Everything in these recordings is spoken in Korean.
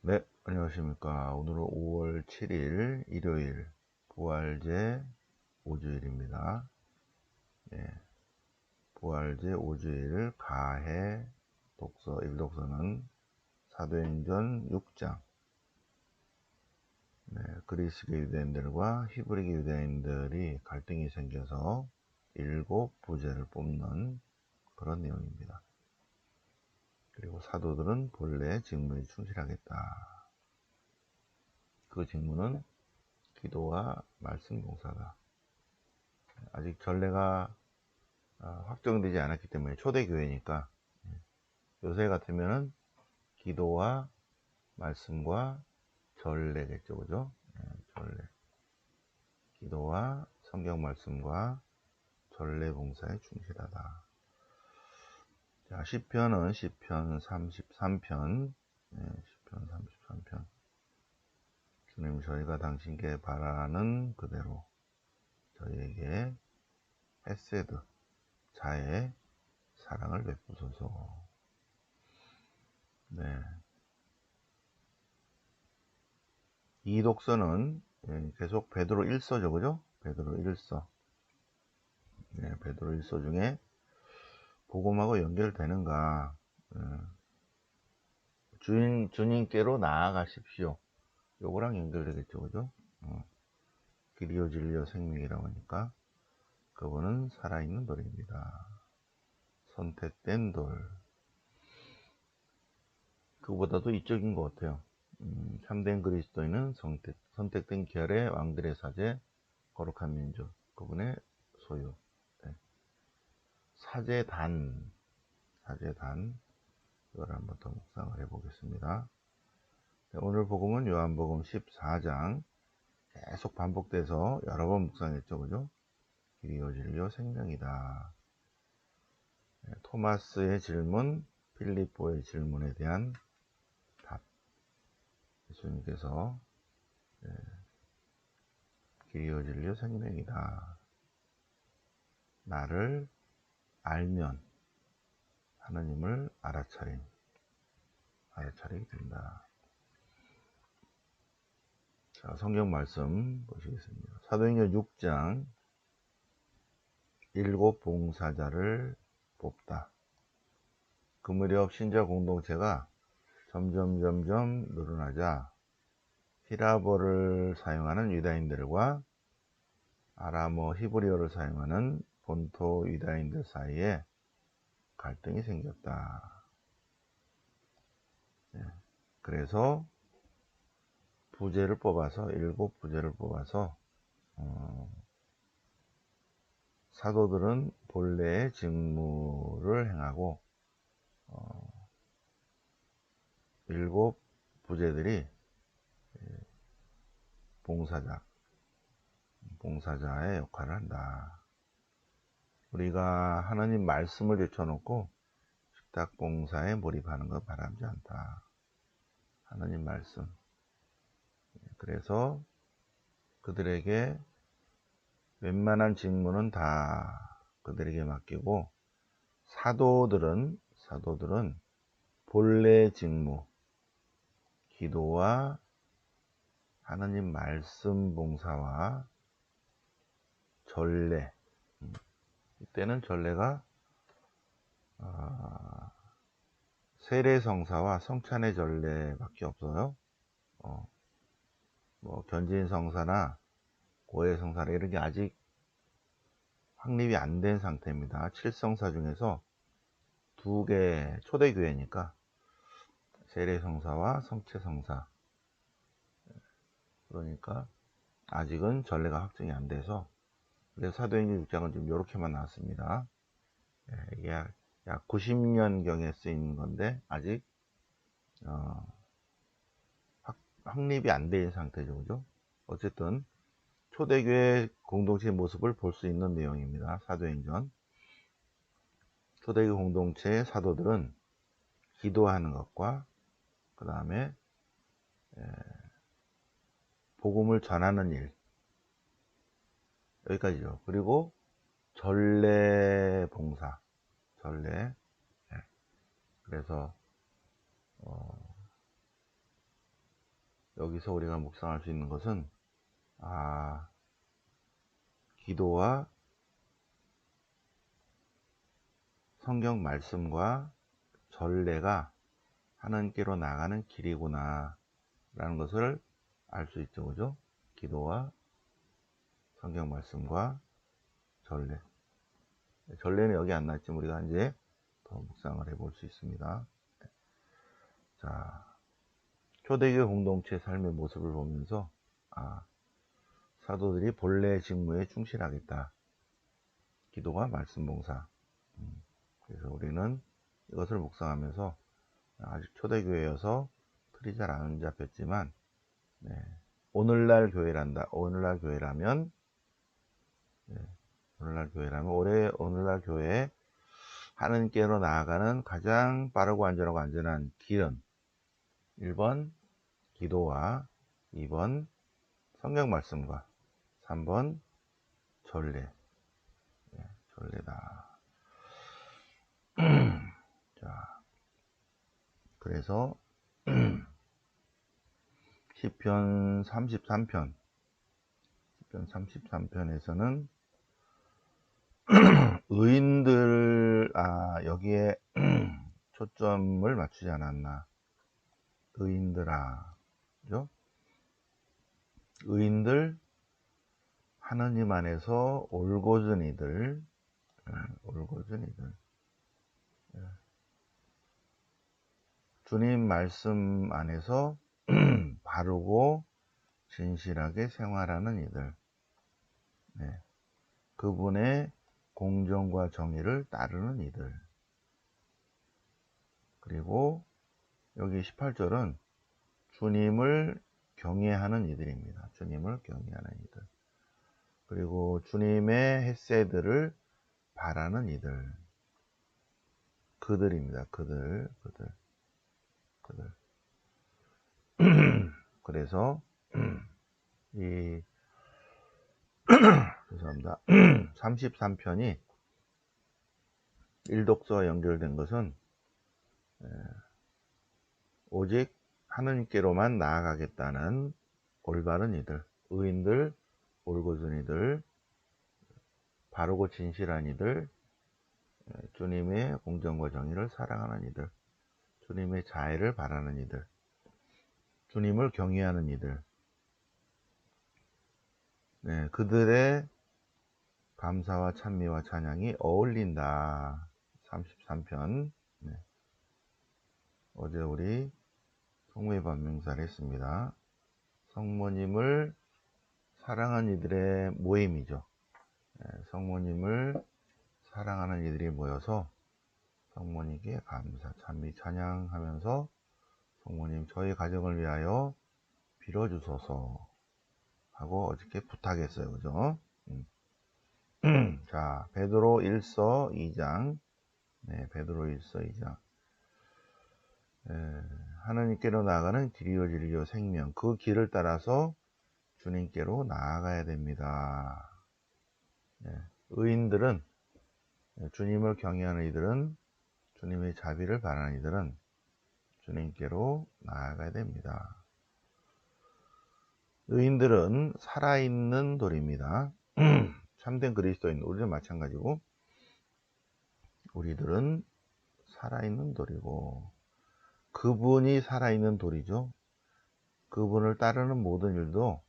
네, 안녕하십니까. 오늘은 5월 7일 일요일 부활제 5주일입니다. 예, 부활제 5주일 가해 독서 일독서는 사도행전 6장. 네, 그리스계 유대인들과 히브리계 유대인들이 갈등이 생겨서 7부제를 뽑는 그런 내용입니다. 그리고 사도들은 본래 직무에 충실하겠다. 그 직무는 기도와 말씀 봉사다. 아직 전례가 확정되지 않았기 때문에 초대교회니까 요새 같으면은 기도와 말씀과 전례겠죠, 그죠? 전례. 기도와 성경 말씀과 전례 봉사에 충실하다. 자, 시편은 시편 33편, 시편 33편. 주님, 저희가 당신께 바라는 그대로 저희에게 헤세드, 자애, 사랑을 베푸소서. 네. 이 독서는 계속 베드로 1서죠, 그죠? 베드로 1서. 네, 베드로 1서 중에 복음하고 연결되는가? 주님께로 나아가십시오. 요거랑 연결되겠죠, 그죠? 길이요 진리요 생명이라고 하니까 그분은 살아있는 돌입니다. 선택된 돌. 그보다도 이쪽인 것 같아요. 참된 그리스도인은 선택된 결의 왕들의 사제, 거룩한 민족, 그분의 소유. 네. 사제단, 이걸 한번 더 묵상을 해보겠습니다. 네, 오늘 복음은 요한복음 14장 계속 반복돼서 여러 번 묵상했죠, 그죠? 길이요 진리요 생명이다. 네, 토마스의 질문, 필리포의 질문에 대한 답. 예수님께서 길이요 진리요 생명이다. 나를 알면 하나님을 알아차리게 된다. 자, 성경 말씀 보시겠습니다. 사도행전 6장 일곱 봉사자를 뽑다. 그 무렵 신자 공동체가 점점 늘어나자 히라보를 사용하는 유다인들과 아람어 히브리어를 사용하는 본토 유다인들 사이에 갈등이 생겼다. 그래서 일곱 부제를 뽑아서 사도들은 본래의 직무를 행하고 일곱 부제들이 봉사자의 역할을 한다. 우리가 하나님 말씀을 제쳐놓고 식탁 봉사에 몰입하는 것 바람지 않다. 하나님 말씀. 그래서 그들에게 웬만한 직무는 다 그들에게 맡기고 사도들은 본래 직무, 기도와 하나님 말씀 봉사와 전례. 이때는 전례가 세례성사와 성찬의 전례밖에 없어요. 뭐 견진성사나 고해성사나 이런 게 아직 확립이 안 된 상태입니다. 7성사 중에서 2개 초대교회니까 세례성사와 성체성사, 그러니까 아직은 전례가 확정이 안 돼서, 그래서 사도행전 6장은 지금 이렇게만 나왔습니다. 이게 약 90년경에 쓰인 건데 아직 확립이 안 된 상태죠, 그죠? 어쨌든 초대교회 공동체의 모습을 볼 수 있는 내용입니다. 사도행전. 초대교회 공동체의 사도들은 기도하는 것과 그 다음에 복음을 전하는 일, 여기까지죠. 그리고 전례 봉사, 그래서 여기서 우리가 묵상할 수 있는 것은 기도와 성경 말씀과 전례가 하나님께로 나가는 길이구나 라는 것을 알 수 있죠. 그죠? 기도와 성경 말씀과 전례. 전례는 여기 안 나왔지만 우리가 이제 더 묵상을 해볼 수 있습니다. 자, 초대교회 공동체 삶의 모습을 보면서 사도들이 본래 직무에 충실하겠다. 기도와 말씀 봉사. 그래서 우리는 이것을 묵상하면서 아직 초대교회여서 틀이 잘 안 잡혔지만 오늘날 교회란다. 오늘날 교회라면 올해 오늘날 교회에 하나님께로 나아가는 가장 빠르고 안전하고 안전한 길은 1번 기도와 2번 성경 말씀과 3번 전례. 전례다. 자, 그래서 시편 33편에서는 의인들 여기에 초점을 맞추지 않았나. 의인들아, 그죠? 의인들, 하느님 안에서 올곧은 이들, 주님 말씀 안에서 바르고 진실하게 생활하는 이들, 그분의 공정과 정의를 따르는 이들. 그리고 여기 18절은 주님을 경외하는 이들입니다. 주님을 경외하는 이들. 그리고 주님의 헷세들을 바라는 이들. 그들입니다. 그들. 그래서 이 죄송합니다. 33편이 일독서와 연결된 것은 오직 하느님께로만 나아가겠다는 올바른 이들, 의인들, 올곧은 이들, 바르고 진실한 이들, 주님의 공정과 정의를 사랑하는 이들, 주님의 자애를 바라는 이들, 주님을 경외하는 이들, 그들의 감사와 찬미와 찬양이 어울린다. 33편. 어제 우리 성모의 반명사를 했습니다. 성모님을 사랑하는 이들의 모임이죠. 성모님을 사랑하는 이들이 모여서 성모님께 감사, 찬미, 찬양하면서 성모님 저희 가정을 위하여 빌어주소서 하고 어저께 부탁했어요. 그죠? 자, 베드로 1서 2장. 베드로 1서 2장. 하나님께로 나아가는 길이요 진리요 생명. 그 길을 따라서 주님께로 나아가야 됩니다. 의인들은, 주님을 경외하는 이들은, 주님의 자비를 바라는 이들은 주님께로 나아가야 됩니다. 의인들은 살아있는 돌입니다. 참된 그리스도인, 우리는 마찬가지고 우리들은 살아있는 돌이고 그분이 살아있는 돌이죠. 그분을 따르는 모든 일도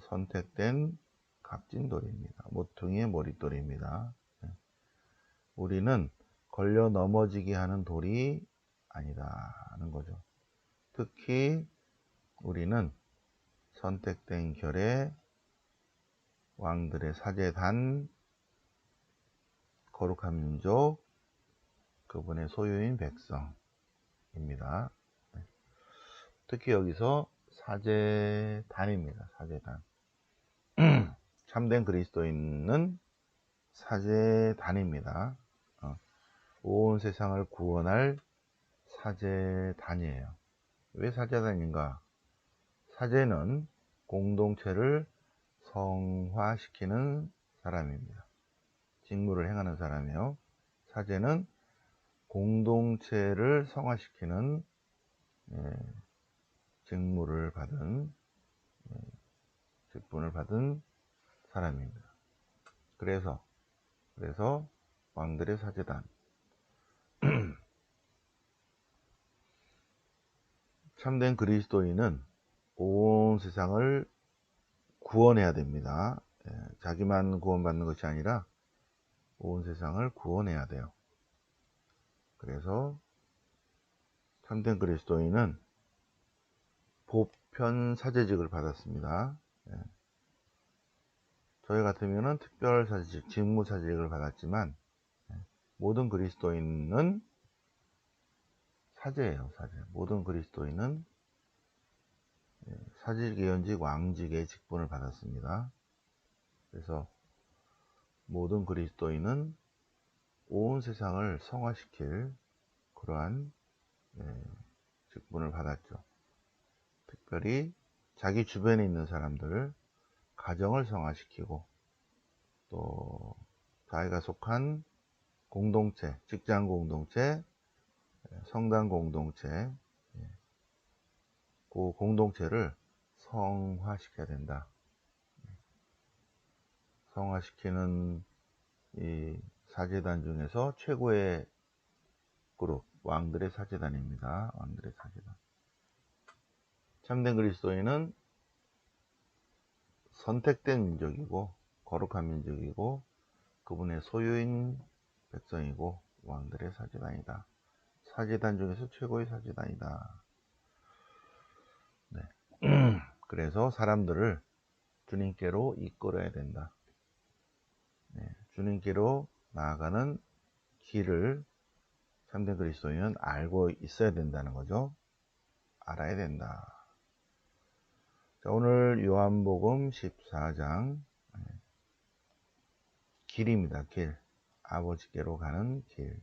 선택된 값진 돌입니다. 모퉁이의 머릿돌입니다. 우리는 걸려 넘어지게 하는 돌이 아니다는 거죠. 특히 우리는 선택된 결의 왕들의 사제단, 거룩한 민족, 그분의 소유인 백성입니다. 특히 여기서 사제단입니다. 사제단. 참된 그리스도인은 사제단입니다. 온 세상을 구원할 사제단이에요. 왜 사제단인가? 사제는 공동체를 성화시키는 사람입니다. 직무를 행하는 사람이요. 사제는 공동체를 성화시키는 직분을 받은 사람입니다. 그래서 왕들의 사제단, 참된 그리스도인은 온 세상을 구원해야 됩니다. 자기만 구원받는 것이 아니라 온 세상을 구원해야 돼요. 그래서 참된 그리스도인은 보편 사제직을 받았습니다. 저희 같으면은 특별 사제직, 직무 사제직을 받았지만 모든 그리스도인은 사제예요, 사제. 모든 그리스도인은 사직, 예언직, 왕직의 직분을 받았습니다. 그래서 모든 그리스도인은 온 세상을 성화시킬 그러한 직분을 받았죠. 특별히 자기 주변에 있는 사람들, 가정을 성화시키고 또 자기가 속한 공동체, 직장 공동체, 성당 공동체, 그 공동체를 성화시켜야 된다. 성화시키는 이 사제단 중에서 최고의 그룹, 왕들의 사제단입니다. 왕들의 사제단. 참된 그리스도인은 선택된 민족이고 거룩한 민족이고 그분의 소유인 백성이고 왕들의 사제단이다. 사제단 중에서 최고의 사제단이다. 네. 그래서 사람들을 주님께로 이끌어야 된다. 주님께로 나아가는 길을 참된 그리스도인은 알고 있어야 된다는 거죠. 알아야 된다. 자, 오늘 요한복음 14장 길입니다. 길. 아버지께로 가는 길.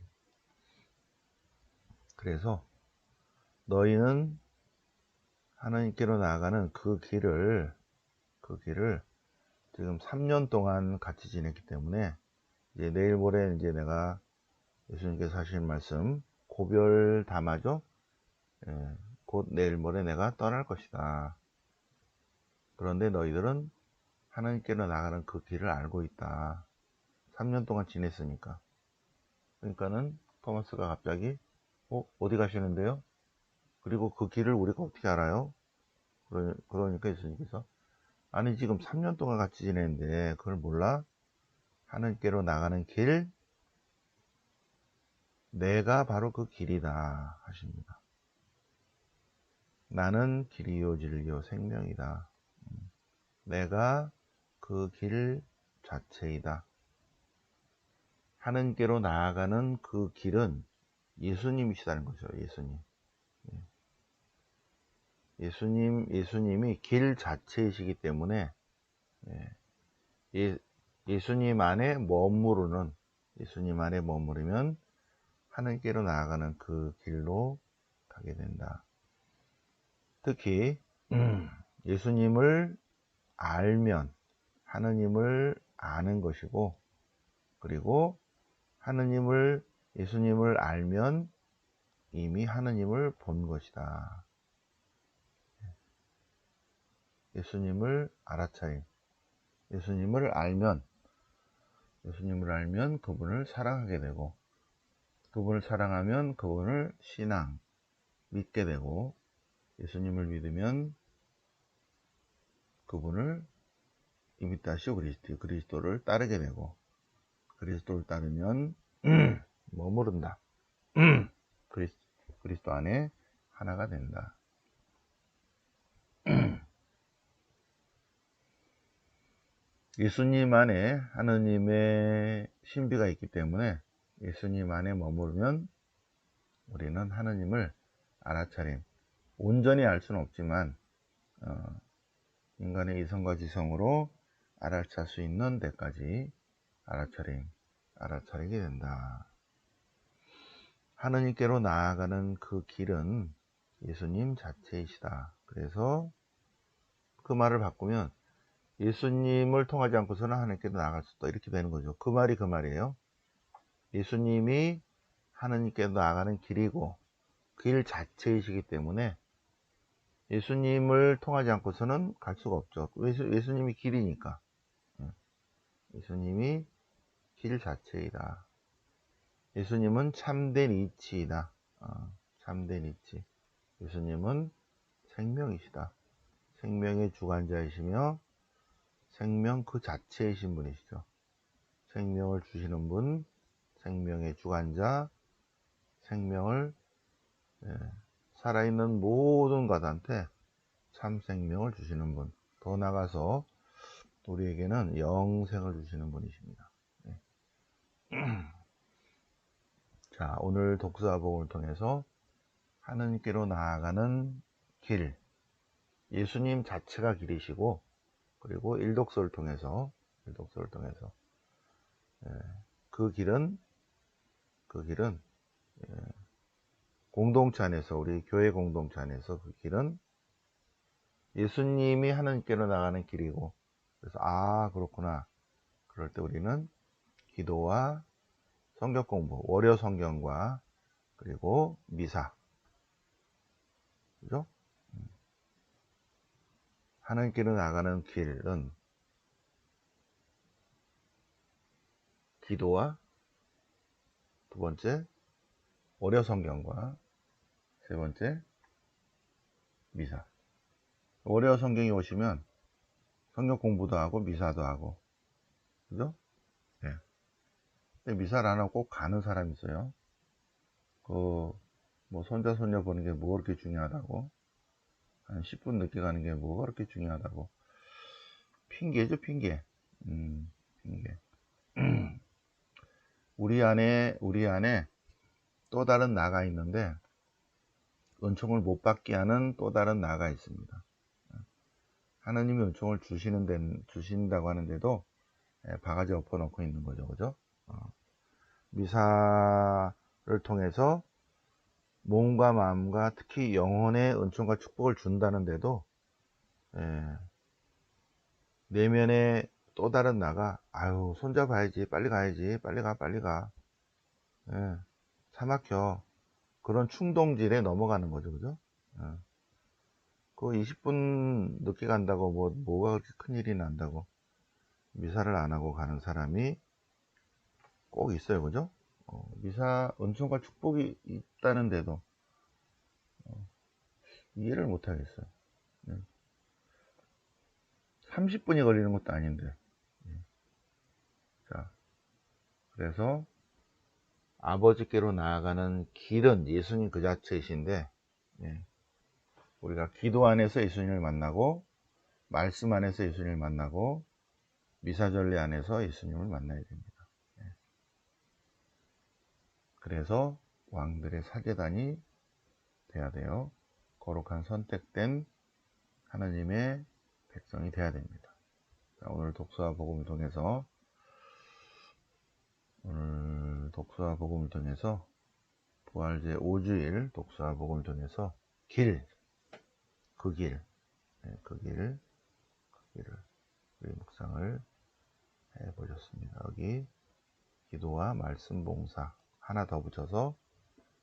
그래서 너희는 하나님께로 나아가는 그 길을 지금 3년 동안 같이 지냈기 때문에 이제 내일 모레 이제 내가 예수님께서 하신 말씀 고별 담아죠. 곧 내일 모레 내가 떠날 것이다. 그런데 너희들은 하나님께로 나가는 그 길을 알고 있다. 3년 동안 지냈으니까. 그러니까는 토마스가 갑자기 어디 가시는데요? 그리고 그 길을 우리가 어떻게 알아요? 그러니까 예수님께서 아니 지금 3년 동안 같이 지냈는데 그걸 몰라? 하나님께로 나가는 길, 내가 바로 그 길이다 하십니다. 나는 길이요 진리요 생명이다. 내가 그 길 자체이다. 하나님께로 나아가는 그 길은 예수님이시다는 거죠. 예수님이 길 자체이시기 때문에 예수님 안에 머무르면 하나님께로 나아가는 그 길로 가게 된다. 특히 예수님을 알면 하느님을 아는 것이고, 그리고 예수님을 알면 이미 하느님을 본 것이다. 예수님을 알아차림. 예수님을 알면 그분을 사랑하게 되고, 그분을 사랑하면 그분을 믿게 되고, 예수님을 믿으면 그분을 이미타시오 그리스도를 따르게 되고, 그리스도를 따르면 머무른다. 그리스도 안에 하나가 된다. 예수님 안에 하느님의 신비가 있기 때문에 예수님 안에 머무르면 우리는 하느님을 알아차림. 온전히 알 수는 없지만 인간의 이성과 지성으로 알아찰 수 있는 데까지 알아차리게 된다. 하느님께로 나아가는 그 길은 예수님 자체이시다. 그래서 그 말을 바꾸면 예수님을 통하지 않고서는 하나님께로 나아갈 수 없다. 이렇게 되는 거죠. 그 말이에요. 예수님이 하나님께로 나아가는 길이고 길 자체이시기 때문에 예수님을 통하지 않고서는 갈 수가 없죠. 예수님이 길이니까. 예수님이 길 자체이다. 예수님은 참된 이치이다. 참된 이치. 예수님은 생명이시다. 생명의 주관자이시며 생명 그 자체이신 분이시죠. 생명을 주시는 분, 생명의 주관자, 생명을 살아있는 모든 것한테 참 생명을 주시는 분, 더 나아가서 우리에게는 영생을 주시는 분이십니다. 자, 오늘 독서화복음을 통해서 하느님께로 나아가는 길, 예수님 자체가 길이시고, 그리고 일독서를 통해서 그 길은 공동체 안에서, 우리 교회 공동체 안에서 그 길은 예수님이 하느님께로 나가는 길이고, 그래서 그렇구나. 그럴 때 우리는 기도와 성경 공부, 월요 성경과 그리고 미사, 그죠? 하나님께로 나가는 길은 기도와 두 번째 월요 성경과 세 번째 미사. 월요 성경이 오시면 성경 공부도 하고 미사도 하고, 그죠? 네. 근데 미사를 안 하고 꼭 가는 사람이 있어요. 뭐 손자 손녀 보는 게 뭐가 그렇게 중요하다고, 한 10분 늦게 가는 게 뭐가 그렇게 중요하다고. 핑계죠, 핑계. 핑계. 우리 안에 또 다른 나가 있는데, 은총을 못 받게 하는 또 다른 나가 있습니다. 하나님이 은총을 주신다고 하는데도 바가지 엎어놓고 있는 거죠, 그죠? 미사를 통해서 몸과 마음과 특히 영혼의 은총과 축복을 준다는데도 내면에 또 다른 나가, 손자 봐야지, 빨리 가야지, 빨리 가. 차 막혀. 그런 충동질에 넘어가는 거죠, 그죠? 그 20분 늦게 간다고 뭐가 그렇게 큰일이 난다고 미사를 안 하고 가는 사람이 꼭 있어요, 그죠? 미사 은총과 축복이 있다는데도 이해를 못 하겠어요. 30분이 걸리는 것도 아닌데. 자, 그래서 아버지께로 나아가는 길은 예수님 그 자체이신데, 우리가 기도 안에서 예수님을 만나고, 말씀 안에서 예수님을 만나고, 미사전례 안에서 예수님을 만나야 됩니다. 그래서 왕들의 사제단이 돼야 돼요. 거룩한 선택된 하나님의 백성이 돼야 됩니다. 자, 오늘 독서와 복음을 통해서 부활제 5주일 독서와 복음을 통해서 그 길을 우리 묵상을 해보셨습니다. 여기 기도와 말씀 봉사 하나 더 붙여서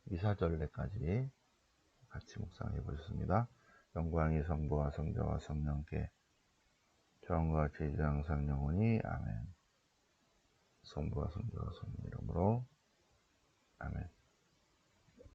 미사전례까지 같이 묵상해 보셨습니다. 영광이 성부와 성자와 성령께 처음과 같이 이제 항상 영원히 아멘. 성부와 성자와 성령 이름으로 아멘.